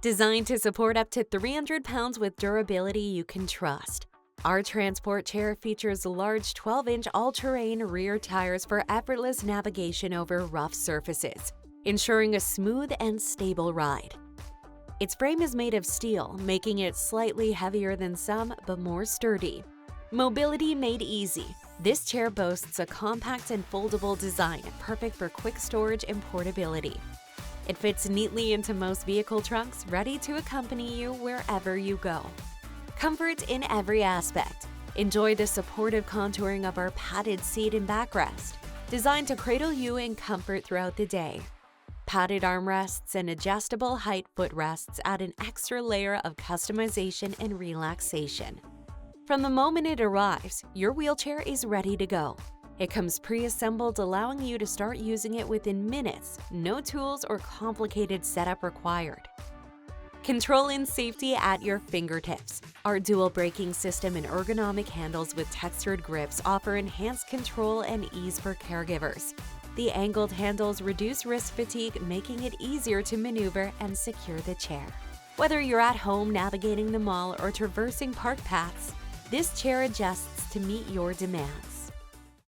Designed to support up to 300 pounds with durability you can trust. Our transport chair features large 12-inch all-terrain rear tires for effortless navigation over rough surfaces, ensuring a smooth and stable ride. Its frame is made of steel, making it slightly heavier than some, but more sturdy. Mobility made easy. This chair boasts a compact and foldable design, perfect for quick storage and portability. It fits neatly into most vehicle trunks, ready to accompany you wherever you go. Comfort in every aspect. Enjoy the supportive contouring of our padded seat and backrest, designed to cradle you in comfort throughout the day. Padded armrests and adjustable height footrests add an extra layer of customization and relaxation. From the moment it arrives, your wheelchair is ready to go. It comes pre-assembled, allowing you to start using it within minutes, no tools or complicated setup required. Control and safety at your fingertips. Our dual braking system and ergonomic handles with textured grips offer enhanced control and ease for caregivers. The angled handles reduce wrist fatigue, making it easier to maneuver and secure the chair. Whether you're at home navigating the mall or traversing park paths, this chair adjusts to meet your demands.